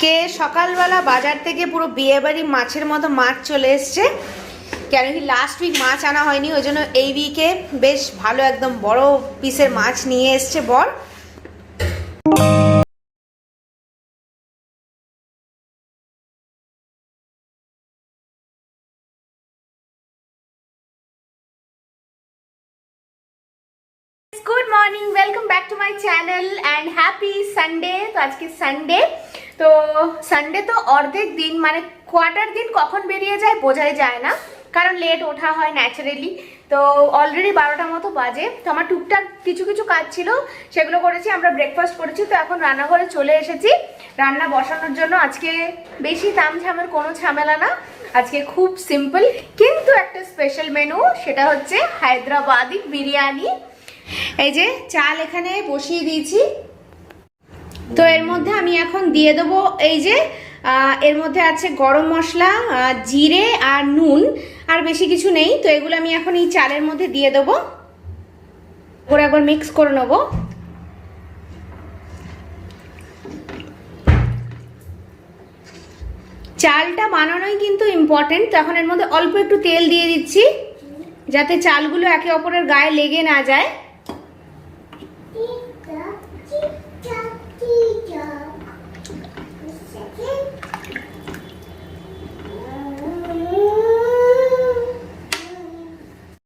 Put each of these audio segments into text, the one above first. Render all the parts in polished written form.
আজকে সকালবেলা বাজার থেকে পুরো বিয়েবাড়ি মাছের মতো মাছ চলে এসছে। কেন কি লাস্ট উইক মাছ আনা হয়নি, ওই জন্য এই উইকে বেশ ভালো একদম বড় পিসের মাছ নিয়ে এসছে বর। Good morning, welcome back to my channel and happy Sunday. তো আজকে সানডে, তো সানডে তো অর্ধেক দিন মানে কোয়ার্টার দিন কখন বেরিয়ে যায় বোঝাই যায় না, কারণ লেট ওঠা হয় ন্যাচারালি। তো অলরেডি 12টার মতো বাজে। তো আমার টুকটাক কিছু কিছু কাজ ছিল, সেগুলো করেছি। আমরা ব্রেকফাস্ট করেছি, তো এখন রান্নাঘরে চলে এসেছি রান্না বসানোর জন্য। আজকে বেশি তামঝামের কোনো ঝামেলা না, আজকে খুব সিম্পল কিন্তু একটা স্পেশাল মেনু, সেটা হচ্ছে হায়দ্রাবাদি বিরিয়ানি। এই যে চাল এখানে বসিয়ে দিয়েছি, তো এর মধ্যে আমি এখন দিয়ে দেবো এই যে এর মধ্যে আছে গরম মশলা, জিরে আর নুন, আর বেশি কিছু নেই। তো এগুলো আমি এখন এই চালের মধ্যে দিয়ে দেবো, ওরা একবার মিক্স করে নেবো। চালটা বানানোই কিন্তু ইম্পর্টেন্ট। তো এখন এর মধ্যে অল্প একটু তেল দিয়ে দিচ্ছি, যাতে চালগুলো একে অপরের গায়ে লেগে না যায়।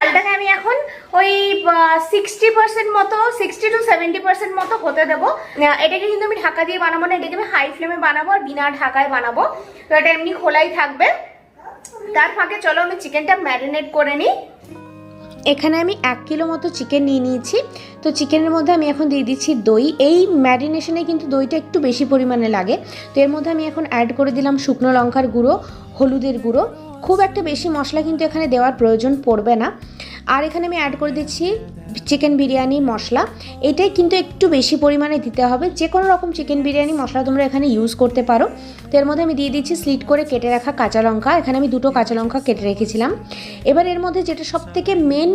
চালটাকে আমি এখন ওই 60% মতো, 60 to 70% মতো হতে দেবো। এটাকে কিন্তু আমি ঢাকা দিয়ে বানাবো না, এটাকে আমি হাই ফ্লেমে বানাবো আর বিনা ঢাকায় বানাবো। তো এটা এমনি খোলাই থাকবে। তার ফাঁকে চলো আমি চিকেনটা ম্যারিনেট করে নিই। এখানে আমি 1 কিলো মতো চিকেন নিয়ে নিয়েছি। তো চিকেনের মধ্যে আমি এখন দিয়ে দিচ্ছি দই। এই ম্যারিনেশনে কিন্তু দইটা একটু বেশি পরিমাণে লাগে। তো এর মধ্যে আমি এখন অ্যাড করে দিলাম শুকনো লঙ্কার গুঁড়ো, হলুদের গুঁড়ো। খুব একটা বেশি মশলা কিন্তু এখানে দেওয়ার প্রয়োজন পড়বে না। আর এখানে আমি অ্যাড করে দিচ্ছি চিকেন বিরিয়ানি মশলা। এটাই কিন্তু একটু বেশি পরিমাণে দিতে হবে। যে কোনো রকম চিকেন বিরিয়ানি মশলা তোমরা এখানে ইউজ করতে পারো। তো এর মধ্যে আমি দিয়ে দিচ্ছি স্লিট করে কেটে রাখা কাঁচা লঙ্কা। এখানে আমি 2টো কাঁচা লঙ্কা কেটে রেখেছিলাম। এবার এর মধ্যে যেটা সবথেকে মেন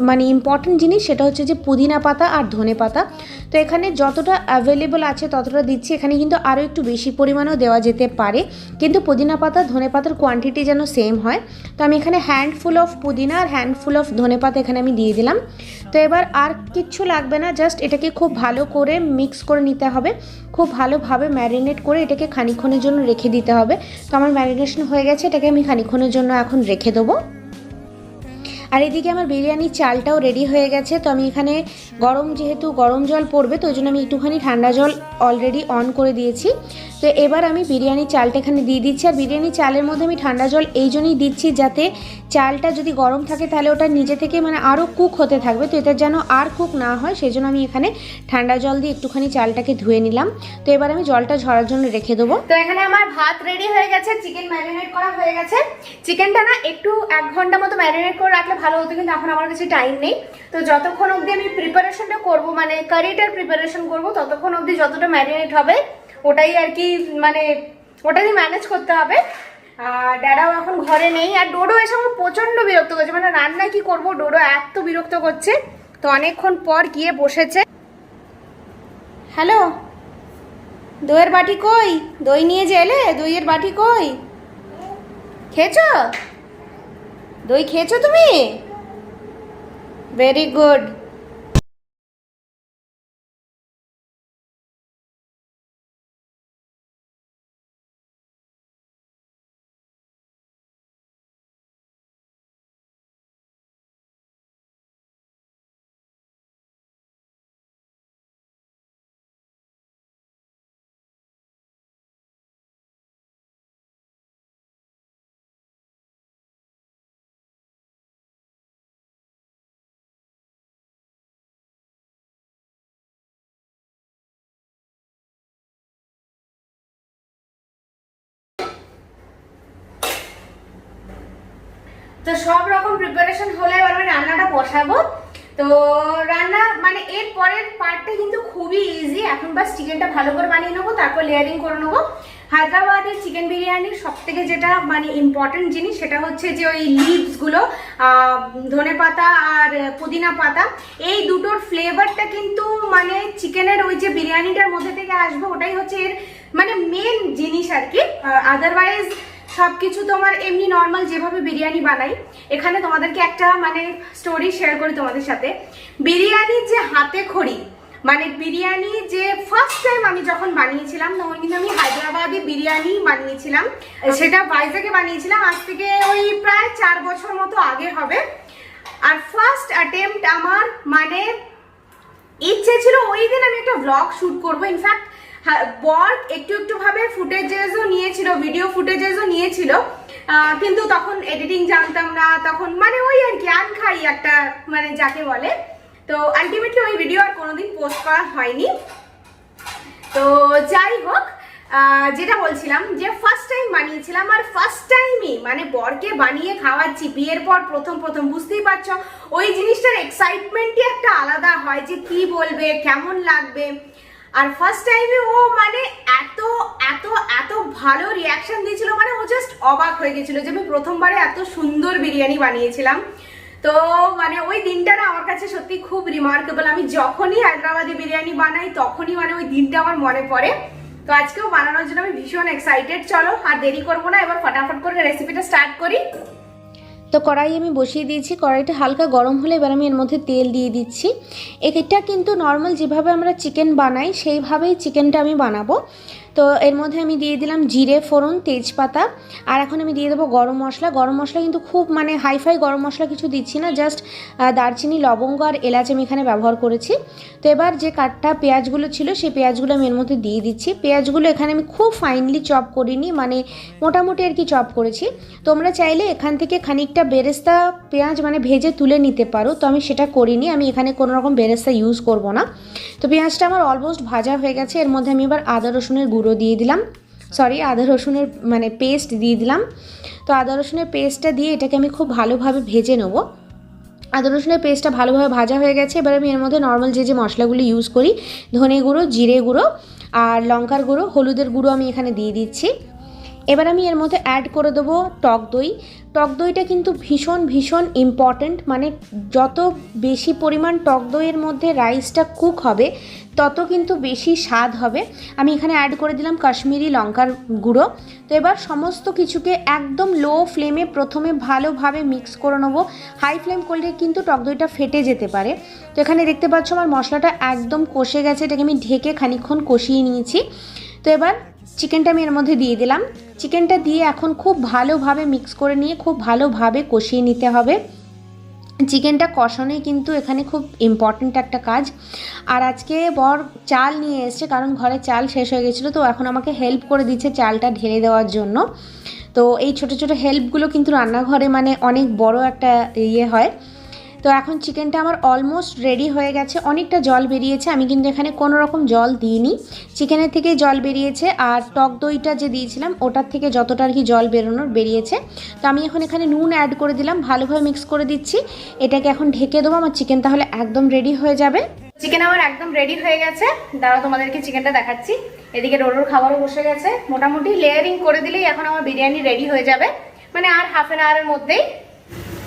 মানে ইম্পর্টেন্ট জিনিস, সেটা হচ্ছে যে পুদিনা পাতা আর ধনে পাতা। তো এখানে যতটা অ্যাভেলেবল আছে ততটা দিচ্ছি। এখানে কিন্তু আরও একটু বেশি পরিমাণেও দেওয়া যেতে পারে, কিন্তু পুদিনা পাতা ধনে পাতার কোয়ান্টিটি যেন সেম হয়। তো আমি এখানে হ্যান্ডফুল অফ পুদিনা আর হ্যান্ডফুল অফ ধনে পাতা এখানে আমি দিয়ে দিলাম। তো এবার আর কিচ্ছু লাগবে না, জাস্ট এটাকে খুব ভালো করে মিক্স করে নিতে হবে। খুব ভালোভাবে ম্যারিনেট করে এটাকে খানিকক্ষণের জন্য রেখে দিতে হবে। তো আমার ম্যারিনেশন হয়ে গেছে, এটাকে আমি খানিকক্ষণের জন্য এখন রেখে দেবো। আর এদিকে আমার বিরিয়ানির চালটাও রেডি হয়ে গেছে। তো আমি এখানে যেহেতু গরম জল পড়বে, তো ওই জন্য আমি একটুখানি ঠান্ডা জল অলরেডি অন করে দিয়েছি। তো এবার আমি বিরিয়ানির চালটা এখানে দিয়ে দিচ্ছি। আর বিরিয়ানির চালের মধ্যে আমি ঠান্ডা জল এই জন্যই দিচ্ছি, যাতে চালটা যদি গরম থাকে তাহলে ওটা নিজে থেকে মানে আরও কুক হতে থাকবে। তো এটা যেন আর কুক না হয়, সেই জন্য আমি এখানে ঠান্ডা জল দিয়ে একটুখানি চালটাকে ধুয়ে নিলাম। তো এবার আমি জলটা ঝরার জন্য রেখে দেবো। তো এখানে আমার ভাত রেডি হয়ে গেছে, চিকেন ম্যারিনেট করা হয়ে গেছে। চিকেনটা না একটু 1 ঘন্টা মতো ম্যারিনেট করে রাখলে ভালো হতো, কিন্তু এখন আমার কাছে টাইম নেই। তো যতক্ষণ অবধি আমি প্রিপারেশনটা করব, মানে কারিটার প্রিপারেশন করব, ততক্ষণ অবধি যতটা ম্যারিনেট হবে ওটাই আর কি, মানে ওটাই ম্যানেজ করতে হবে। আর ড্যাডাও এখন ঘরে নেই, আর ডোডো এসে আমার প্রচণ্ড বিরক্ত করছে, মানে রান্না কি করব, ডোডো এত বিরক্ত করছে। তো অনেকক্ষণ পর গিয়ে বসেছে। হ্যালো, দইয়ের বাটি কই? দই নিয়ে যে এলে, দইয়ের বাটি কই? খেয়েছো? দই খেয়েছো তুমি? Very good. তো সব রকম প্রিপারেশন হলে এবার আমি রান্নাটা বসাবো। তো রান্না মানে এর পরের পার্টটা কিন্তু খুবই ইজি। এখন বাস চিকেনটা ভালো করে বানিয়ে নেবো, তারপর লেয়ারিং করে নেবো। হায়দ্রাবাদের চিকেন বিরিয়ানির সব থেকে যেটা মানে ইম্পর্টেন্ট জিনিস, সেটা হচ্ছে যে ওই লিভসগুলো, ধনে পাতা আর পুদিনা পাতা, এই দুটোর ফ্লেভারটা কিন্তু মানে চিকেনের ওই যে বিরিয়ানিটার মধ্যে থেকে আসবে, ওটাই হচ্ছে এর মানে মেন জিনিস আর কি। আদারওয়াইজ সব কিছু তোমার এমনি নর্মাল যেভাবে বিরিয়ানি বানাই। এখানে তোমাদেরকে একটা মানে স্টোরি শেয়ার করি তোমাদের সাথে। বিরিয়ানির যে হাতে খড়ি, মানে বিরিয়ানি যে ফার্স্ট টাইম আমি যখন বানিয়েছিলাম তখন কিন্তু আমি হায়দ্রাবাদি বিরিয়ানি বানিয়েছিলাম, সেটা ভাইজাগে বানিয়েছিলাম, আজ থেকে ওই প্রায় 4 বছর মতো আগে হবে। আর ফার্স্ট অ্যাটেম্পট আমার মানে ইচ্ছে ছিল ওই দিন আমি একটা ব্লগ শুট করবো। ইনফ্যাক্ট বর একটু একটু ভাবে ফুটেজেসও নিয়েছিল, ভিডিও ফুটেজেসও নিয়েছিল, কিন্তু তখন এডিটিং জানতাম না, তখন মানে ওই আর কি আনখাই একটা মানে যাকে বলে। তো আলটিমেটলি ওই ভিডিও আর কোনোদিন পোস্ট করা হয়নি। তো যাই হোক, যেটা বলছিলাম যে ফার্স্ট টাইম বানিয়েছিলাম, আর ফার্স্ট টাইমই মানে বরকে বানিয়ে খাওয়াচ্ছি বিয়ের পর প্রথম প্রথম, বুঝতেই পারছো ওই জিনিসটার এক্সাইটমেন্টই একটা আলাদা হয় যে কি বলবে, কেমন লাগবে। আর ফার্স্ট টাইমে ও মানে এত এত এত ভালো রিয়াকশন দিয়েছিল, মানে ও জাস্ট অবাক হয়ে গেছিল যে আমি প্রথমবারে এত সুন্দর বিরিয়ানি বানিয়েছিলাম। তো মানে ওই দিনটা না আমার কাছে সত্যি খুব রিমার্কেবল। আমি যখনই হায়দ্রাবাদি বিরিয়ানি বানাই তখনই মানে ওই দিনটা আমার মনে পড়ে। তো আজকেও বানানোর জন্য আমি ভীষণ এক্সাইটেড। চলো আর দেরি করবো না, এবার ফটাফট করে রেসিপিটা স্টার্ট করি। তো কড়াই আমি বসিয়ে দিয়েছি, কড়াইটা হালকা গরম হলে এবার আমি এর মধ্যে তেল দিয়ে দিচ্ছি। এটা কিন্তু নর্মাল যেভাবে আমরা চিকেন বানাই সেইভাবেই চিকেনটা আমি বানাবো। তো এর মধ্যে আমি দিয়ে দিলাম জিরে ফোড়ন, তেজপাতা, আর এখন আমি দিয়ে দেবো গরম মশলা। গরম মশলা কিন্তু খুব মানে হাইফাই গরম মশলা কিছু দিচ্ছি না, জাস্ট দারচিনি, লবঙ্গ আর এলাচ আমি এখানে ব্যবহার করেছি। তো এবার যে কাটটা পেঁয়াজগুলো ছিল সেই পেঁয়াজগুলো আমি এর মধ্যে দিয়ে দিচ্ছি। পেঁয়াজগুলো এখানে আমি খুব ফাইনলি চপ করিনি, মানে মোটামুটি আর কি চপ করেছি। তোমরা চাইলে এখান থেকে খানিকটা বেরেস্তা পেঁয়াজ মানে ভেজে তুলে নিতে পারো, তো আমি সেটা করিনি, আমি এখানে কোনো রকম বেরেস্তা ইউজ করব না। তো পেঁয়াজটা আমার অলমোস্ট ভাজা হয়ে গেছে। এর মধ্যে আমি এবার আদা রসুনের গুঁড়ো দিয়ে দিলাম, আদা রসুনের মানে পেস্ট দিয়ে দিলাম। তো আদা রসুনের পেস্টটা দিয়ে এটাকে আমি খুব ভালোভাবে ভেজে নেব। আদা রসুনের পেস্টটা ভালোভাবে ভাজা হয়ে গেছে। এবার আমি এর মধ্যে নর্মাল যে মশলাগুলো ইউজ করি, ধনে গুঁড়ো, জিরে গুঁড়ো আর লঙ্কার গুঁড়ো, হলুদের গুঁড়ো আমি এখানে দিয়ে দিচ্ছি। এবার আমি এর মধ্যে অ্যাড করে দেবো টক দই। টক দইটা কিন্তু ভীষণ ভীষণ ইম্পর্ট্যান্ট, মানে যত বেশি পরিমাণ টক দইয়ের মধ্যে রাইসটা কুক হবে তত কিন্তু বেশি স্বাদ হবে। আমি এখানে অ্যাড করে দিলাম কাশ্মীরি লঙ্কার গুঁড়ো। তো এবার সমস্ত কিছুকে একদম লো ফ্লেমে প্রথমে ভালোভাবে মিক্স করে নেবো। হাই ফ্লেম করলে কিন্তু টক দইটা ফেটে যেতে পারে। তো এখানে দেখতে পাচ্ছ আমার মশলাটা একদম কষে গেছে, এটাকে আমি ঢেকে খানিকক্ষণ কষিয়ে নিয়েছি। তো এবার চিকেনটা আমি এর মধ্যে দিয়ে দিলাম। চিকেনটা দিয়ে এখন খুব ভালোভাবে মিক্স করে নিয়ে খুব ভালোভাবে কষিয়ে নিতে হবে। চিকেনটা কষানোই কিন্তু এখানে খুব ইম্পর্ট্যান্ট একটা কাজ। আর আজকে বর চাল নিয়ে এসছে, কারণ ঘরে চাল শেষ হয়ে গেছিলো, তো এখন আমাকে হেল্প করে দিচ্ছে চালটা ঢেলে দেওয়ার জন্য। তো এই ছোটো ছোটো হেল্পগুলো কিন্তু রান্নাঘরে মানে অনেক বড় একটা ইয়ে হয়। তো এখন চিকেনটা আমার অলমোস্ট রেডি হয়ে গেছে। অনেকটা জল বেরিয়েছে, আমি কিন্তু এখানে কোনো রকম জল দিইনি, চিকেনের থেকে জল বেরিয়েছে। আর টক দইটা যে দিয়েছিলাম ওটার থেকে যতটা আর কি জল বেরোনোর বেরিয়েছে। তো আমি এখন এখানে নুন অ্যাড করে দিলাম, ভালোভাবে মিক্স করে দিচ্ছি। এটাকে এখন ঢেকে দেবো, আমার চিকেন তাহলে একদম রেডি হয়ে যাবে। চিকেন আমার একদম রেডি হয়ে গেছে, দাঁড়াও তোমাদেরকে চিকেনটা দেখাচ্ছি। এদিকে রোলোর খাবারও বসে গেছে, মোটামুটি লেয়ারিং করে দিলেই এখন আমার বিরিয়ানি রেডি হয়ে যাবে, মানে আর হাফ অ্যান আওয়ারের মধ্যেই।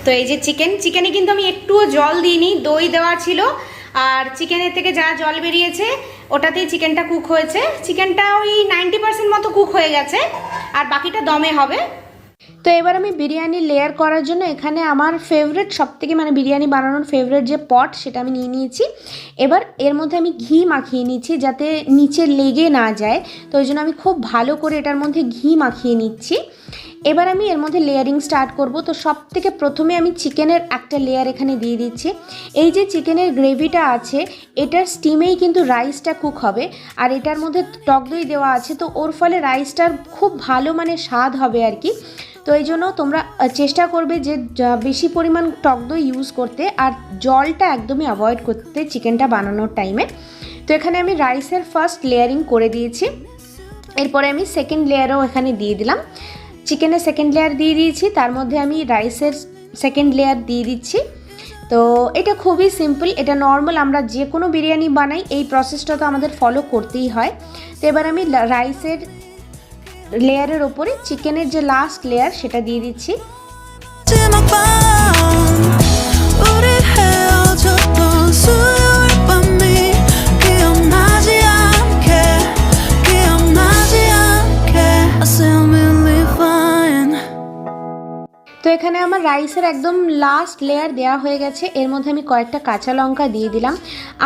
তো এই যে চিকেনে কিন্তু আমি একটুও জল দিইনি, দই দেওয়া ছিল, আর চিকেনের থেকে যা জল বেরিয়েছে ওটাতেই চিকেনটা কুক হয়েছে। চিকেনটা ওই 90% মতো কুক হয়ে গেছে, আর বাকিটা দমে হবে। তো এবার আমি বিরিয়ানি লেয়ার করার জন্য এখানে আমার ফেভারিট সবথেকে মানে বিরিয়ানি বানানোর ফেভারিট যে পট সেটা আমি নিয়ে নিয়েছি। এবার এর মধ্যে আমি ঘি মাখিয়ে নিচ্ছি যাতে নিচে লেগে না যায়, তো ওই জন্য আমি খুব ভালো করে এটার মধ্যে ঘি মাখিয়ে নিচ্ছি। এবার আমি এর মধ্যে লেয়ারিং স্টার্ট করব। তো সব থেকে প্রথমে আমি চিকেনের একটা লেয়ার এখানে দিয়ে দিচ্ছি। এই যে চিকেনের গ্রেভিটা আছে এটার স্টিমেই কিন্তু রাইসটা কুক হবে, আর এটার মধ্যে টক দই দেওয়া আছে, তো ওর ফলে রাইসটার খুব ভালো মানে স্বাদ হবে আর কি। তো এই জন্য তোমরা চেষ্টা করবে যে বেশি পরিমাণ টক দই ইউজ করতে, আর জলটা একদমই অ্যাভয়েড করতে চিকেনটা বানানোর টাইমে। তো এখানে আমি রাইসের ফার্স্ট লেয়ারিং করে দিয়েছি, এরপরে আমি সেকেন্ড লেয়ারও এখানে দিয়ে দিলাম। চিকেনের সেকেন্ড লেয়ার দিয়ে দিয়েছি, তার মধ্যে আমি রাইসের সেকেন্ড লেয়ার দিয়ে দিচ্ছি। তো এটা খুবই সিম্পল, এটা নর্মাল আমরা যে কোনো বিরিয়ানি বানাই এই প্রসেসটা তো আমাদের ফলো করতেই হয়। তো এবার আমি রাইসের লেয়ারের ওপরে চিকেনের যে লাস্ট লেয়ার সেটা দিয়ে দিচ্ছি। এখানে আমার রাইসের একদম লাস্ট লেয়ার দেওয়া হয়ে গেছে। এর মধ্যে আমি কয়েকটা কাঁচা লঙ্কা দিয়ে দিলাম।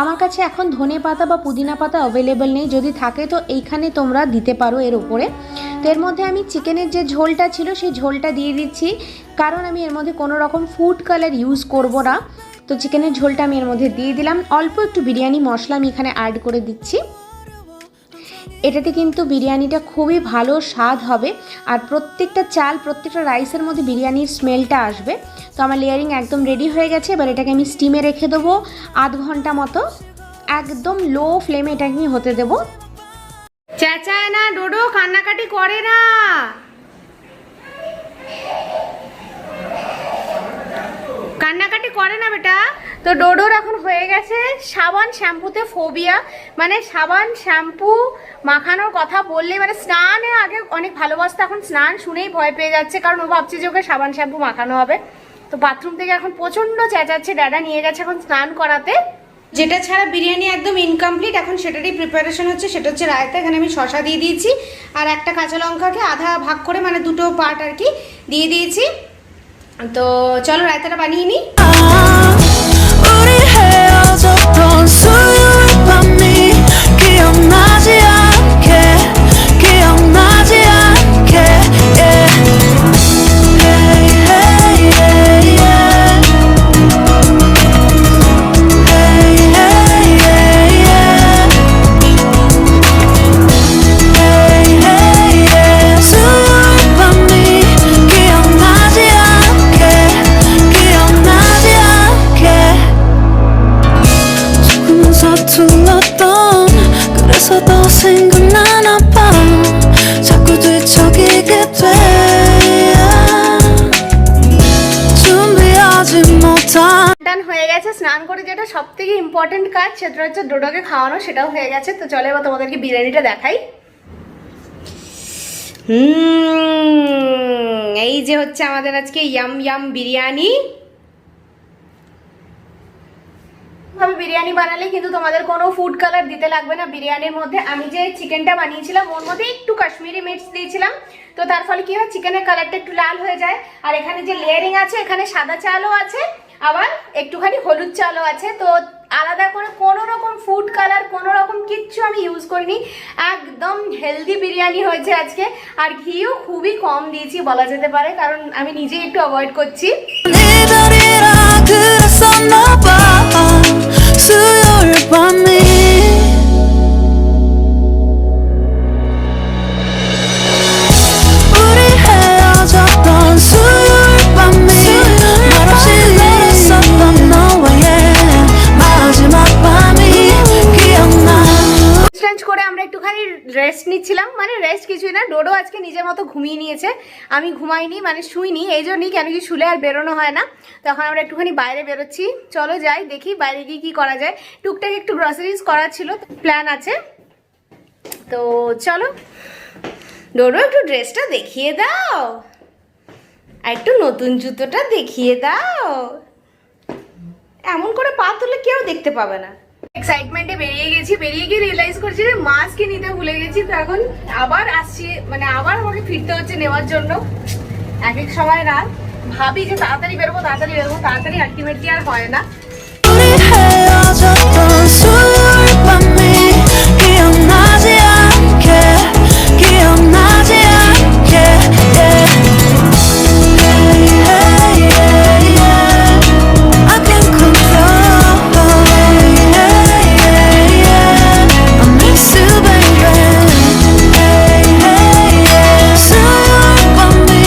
আমার কাছে এখন ধনে পাতা বা পুদিনা পাতা অ্যাভেলেবেল নেই, যদি থাকে তো এইখানে তোমরা দিতে পারো এর উপরে। তো এর মধ্যে আমি চিকেনের যে ঝোলটা ছিল সেই ঝোলটা দিয়ে দিচ্ছি, কারণ আমি এর মধ্যে কোনো রকম ফুড কালার ইউজ করব না। তো চিকেনের ঝোলটা আমি এর মধ্যে দিয়ে দিলাম। অল্প একটু বিরিয়ানি মশলা আমি এখানে অ্যাড করে দিচ্ছি। এটাতে কিন্তু বিরিয়ানিটা খুবই ভালো স্বাদ হবে, আর প্রত্যেকটা চাল প্রত্যেকটা রাইসের মধ্যে বিরিয়ানির স্মেলটা আসবে। তো আমার লেয়ারিং একদম রেডি হয়ে গেছে। এবার এটাকে আমি স্টিমে রেখে দেবো আধ ঘন্টা মতো। একদম লো ফ্লেমে এটাকে আমি হতে দেবো। চেঁচায় না ডোডো, কান্নাকাটি করে না। কান্নাকাটি করে না বেটা। তো ডোডোর এখন হয়ে গেছে সাবান শ্যাম্পুতে ফোবিয়া, মানে সাবান শ্যাম্পু মাখানোর কথা বললে, মানে স্নানে আগে অনেক ভালোবাসতো, এখন স্নান শুনেই ভয় পেয়ে যাচ্ছে, কারণ ও ভাবছে যে ওকে সাবান শ্যাম্পু মাখানো হবে। তো বাথরুম থেকে এখন প্রচণ্ড চেঁচাচ্ছে, ড্যাডা নিয়ে গেছে এখন স্নান করাতে। যেটা ছাড়া বিরিয়ানি একদম ইনকমপ্লিট, এখন সেটারই প্রিপারেশন হচ্ছে, সেটা হচ্ছে রায়তা। এখানে আমি শসা দিয়ে দিয়েছি, আর একটা কাঁচা লঙ্কাকে আধা ভাগ করে, মানে দুটো পার্ট আর কি দিয়ে দিয়েছি। তো চলো রায়তাটা বানিয়ে নিই। 우리 헤어졌던 수요일 밤이 기억나지 않게 기억나지 않게 yeah. Hey, hey, yeah, yeah. Hey, hey, yeah, yeah. Hey, hey, yeah. 수요일 밤이 기억나지 않게 기억나지 않게 조금은 서툴렀던 그래서 더 생각나나 봐 자꾸 뒤척이게 돼 준비하지 못한 ডান হয়ে গেছে। স্নান করে যেটা সব থেকে ইম্পর্টেন্ট কাজ, সেটা হচ্ছে ডোডোকে খাওয়ানো, সেটাও হয়ে গেছে। তো চলো এবার তোমাদেরকে বিরিয়ানিটা দেখাই। এই যে হচ্ছে আমাদের আজকে ইয়াম ইয়াম বিরিয়ানি। ভাবে বিরিয়ানি বানালে কিন্তু তোমাদের কোনো ফুড কালার দিতে লাগবে না বিরিয়ানির মধ্যে। আমি যে চিকেনটা বানিয়েছিলাম ওর মধ্যে একটু কাশ্মীরি মির্চ দিয়েছিলাম, তো তার ফলে কি হয় চিকেনের কালারটা একটু লাল হয়ে যায়। আর এখানে যে লেয়ারিং আছে, এখানে সাদা চালও আছে, আবার একটুখানি হলুদ চালও আছে। তো আলাদা করে কোনো রকম ফুড কালার কোনো রকম কিচ্ছু আমি ইউজ করিনি। একদম হেলদি বিরিয়ানি হয়েছে আজকে, আর ঘিও খুবই কম দিয়েছি বলা যেতে পারে, কারণ আমি নিজেই একটু অ্যাভয়েড করছি। 이별이라 그랬었나 봐 수요일 밤이 우리 헤어졌던 수요일 밤이 말없이 걸었었던 너와의 마지막 밤이 기억나 চেঞ্জ করে আমরা একটুখানি রেস্ট নিচ্ছিলাম, মানে রেস্ট কিছুই না, ডোডো আজকে নিজের মতো ঘুমিয়ে নিয়েছে, আমি ঘুমাইনি, মানে শুইনি, এই জন্যই, কেন কি শুলে আর বেরোনো হয় না। তখন আমরা একটুখানি বাইরে বেরোচ্ছি, চলো যাই দেখি বাইরে গিয়ে কি করা যায়। টুকটাক একটু গ্রসারিজ করার ছিল, প্ল্যান আছে। তো চলো ডোডো একটু ড্রেসটা দেখিয়ে দাও, আর একটু নতুন জুতোটা দেখিয়ে দাও। এমন করে পা তুলে কেউ দেখতে পাবে না। এক্সাইটমেন্টে বেরিয়ে গেছি, বেরিয়ে গিয়ে রিয়েলাইজ করছি যে মাস্ক নিতে ভুলে গেছি। তো এখন আবার আসছি, মানে আবার আমাকে ফিরতে হচ্ছে নেওয়ার জন্য। এক এক সময় রাত ভাবি যে তাড়াতাড়ি বেরোবো, তাড়াতাড়ি আলটিমেটলি আর হয় না। 우리 헤어졌던 수요일 밤이 기억나지 않게 기억나지 않게 yeah. Hey, hey, yeah, yeah. I can't control hey, hey, yeah, yeah. I miss you baby Hey, hey, yeah. 수요일 밤이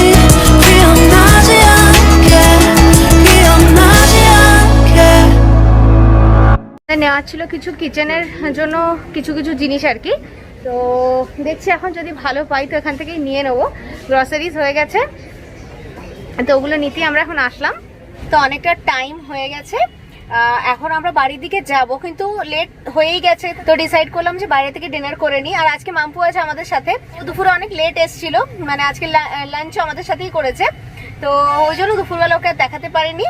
기억나지 않게 기억나지 않게 নেওয়ার ছিল কিছু কিচেনের জন্য কিছু কিছু জিনিস আর কি। তো দেখছি এখন যদি ভালো পাই তো এখান থেকেই নিয়ে নেবো। গ্রসারিজ হয়ে গেছে, তো ওগুলো নিতে আমরা এখন আসলাম। তো অনেকটা টাইম হয়ে গেছে, এখন আমরা বাড়ির দিকে যাব, কিন্তু লেট হয়েই গেছে। তো ডিসাইড করলাম যে বাইরে থেকে ডিনার করে নিই। আর আজকে মাম্পু আছে আমাদের সাথে, দুপুরে অনেক লেট এসেছিল, মানে আজকে লাঞ্চও আমাদের সাথেই করেছে, তো ওই জন্য দুপুরবেলা ওকে দেখাতে পারিনি।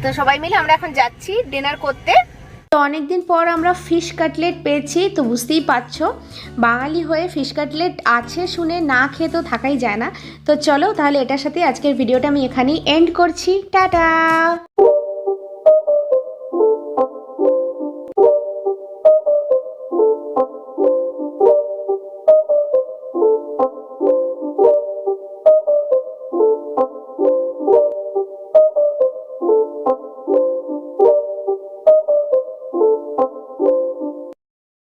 তো সবাই মিলে আমরা এখন যাচ্ছি ডিনার করতে। তো অনেকদিন পর আমরা ফিশ কাটলেট পেয়েছি, তো বুঝতেই পারছো বাঙালি হয়ে ফিশ কাটলেট আছে শুনে না খেয়ে তো থাকাই যায় না। তো চলো তাহলে এটার সাথে আজকের ভিডিওটা আমি এখানেই এন্ড করছি। টাটা।